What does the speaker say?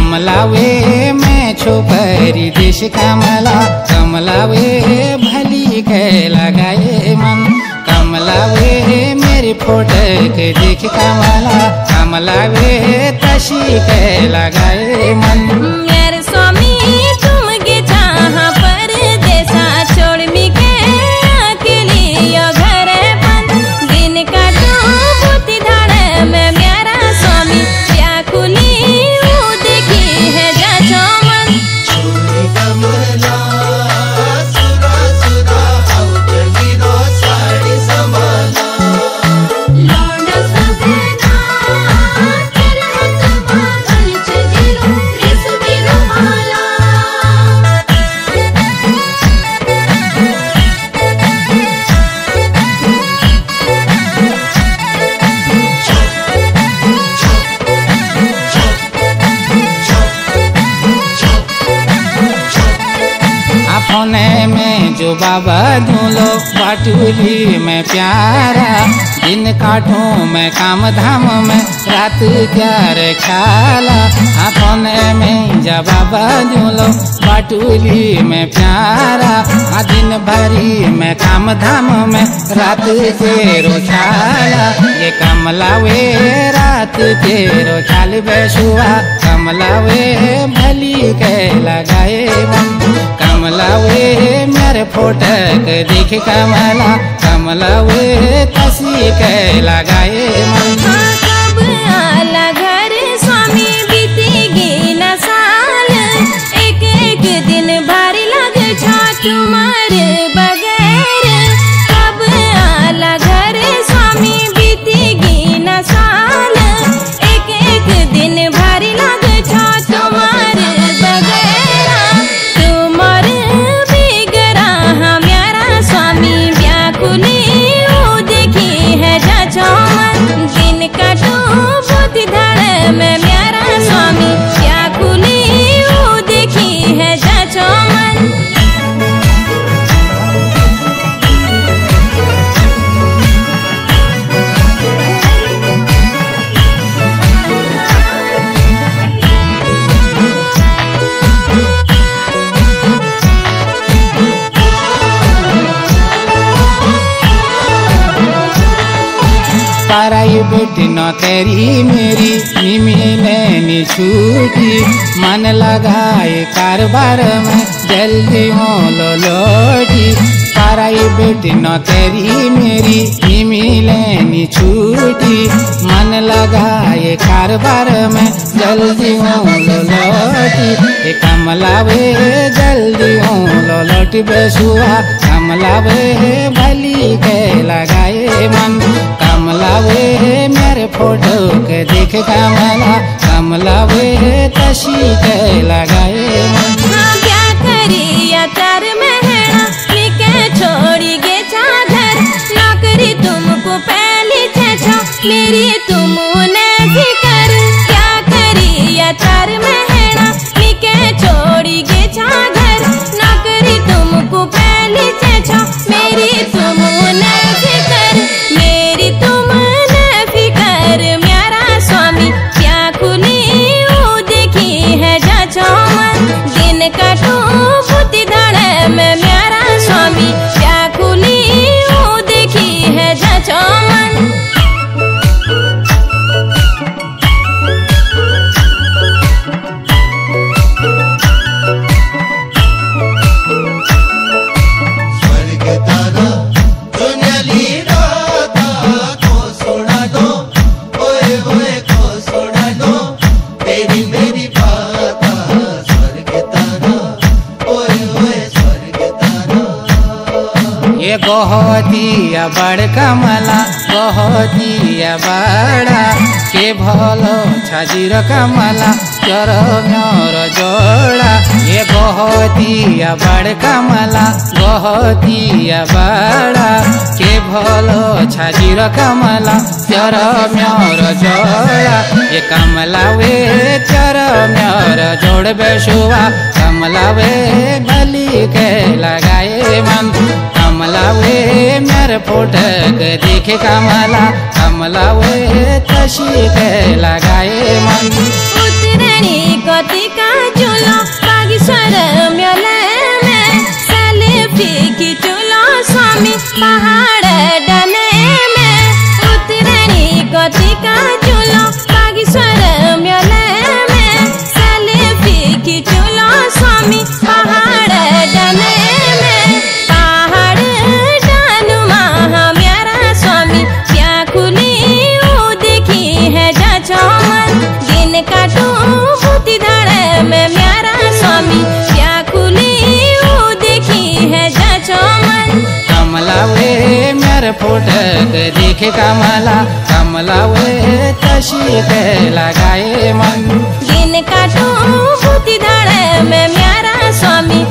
कमला वे मैं छोकरी देश कमला, कमला वे भली के लगाए मन। कमला वे मेरी फोटो के देख कमला, कमला वे तशी के लगाए मन। मेरे स्वामी तुम के जहाँ पर देशा छोड़ मी के अकेली यो घर बंद। दिन काटू बुद्धि धाड़ में मेरा स्वामी व्याकुली वो देखी है जाचो मन। छोरी कमला सुरा सुरा हाउ जगी रो साड़ी संभाला। लौंडा सजना तेरे हाथ बांधल चजिलो रेशमी रुमाला। अपने में जो बाबा दूलो बाटुली में प्यारा। दिन काटूं मैं काम धाम में रात प्यार ख्याला। अपने में जो बाबा दूलो बाटुली में प्यारा। दिन भरी में काम धाम में रात तेरो ख्याला। ये कमला वे रात तेरो ख्याल बेसुआ। कमला वे भली के लगाए मन। कमला वे मेरे फोटो के देख कमला, कमला वे तसी के लगाए मन। कब आला घर स्वामी बीतेगी न साल। एक एक दिन भारी लगे छा तुम्हारे बगैर। कब आला घर स्वामी बीतेगी न साल। एक एक दिन भारी लगे छा तुम्हारे बगैर। तुम्हारे बिगड़ा मेरा स्वामी व्याकुली वो देखी है जाचो मन। दिन काटू बुद्धि धाड़ में मेरा स्वामी व्याकुली वो देखी है जाचो मन। पराई बेटी न तेरी मेरी मिले नी छूटी। मन लगाए कारोबार में जल्दी मोलो लोटी। पराई बेटी न तेरी मेरी मिले नी छूटी। मन लगाए कारोबार में जल्दी मोलो लोटी। ये कमला वे जल्दी मोलो लोटी बेसुआ। कमला वे भली के लगाए मन। कमला वे मेरे फोटो के देख कमला, कमला वे तशी के लगाए मन। क्या करिया तार महना मिके छोड़ी गे चादर। नौकरी तुमको पहली छेछो मेरी तुमने भी कर। क्या करिया तार महना मिके छोड़ी गे चादर। नौकरी तुमको पहली छेछो मेरी तुमने भी कर। मेरी तुमने भी कर मेरा स्वामी व्याकुली वो देखी है जाचो मन। दिन काटू बुद्धि धाड़ में मेरा स्वामी व्याकुली वो देखी है जाचो मन। स्वर्ग तारा दुनियाली राता को सुना दो। ओए ओए को सुना दो तेरी मेरी बाता। स्वर्ग तारा ओए ओए स्वर्ग तारा। ये गहतिया बड़ कमला गहतिया बड़ा। के भलो छाजिर कमला चर मोर जोड़ा। ये गहतिया बड़ कमला गहतिया बड़ा। के भलो छाजिर कमला चर मोर जोड़ा। ये कमला वे चर मोर जोड़ बेसुआ। कमला वे भली के लगाए मन। कमला वे मेरे फोटो के देखे कमला, कमला वे तशी के लगाए मन। उतरनी को गति का चूलो बागेश्वर म्योले में सेल्फी की चूलो स्वामी पहाड़ डने में उतरनी गति का चूलो बागेश्वर म्योले में सेल्फी की चूलो स्वामी पहाड़ डने में पहाड़ डानु महा म्यारा स्वामी व्याकुली देखी है जाचो मन दिन काटू भूति धड़ में म्यारा स्वामी व्याकुली देखी है जाचो मन कमला वे मेरे फोटक देखे कमला वे तशी के लगाए मन दिन काटू भूति धड़ में म्यारा स्वामी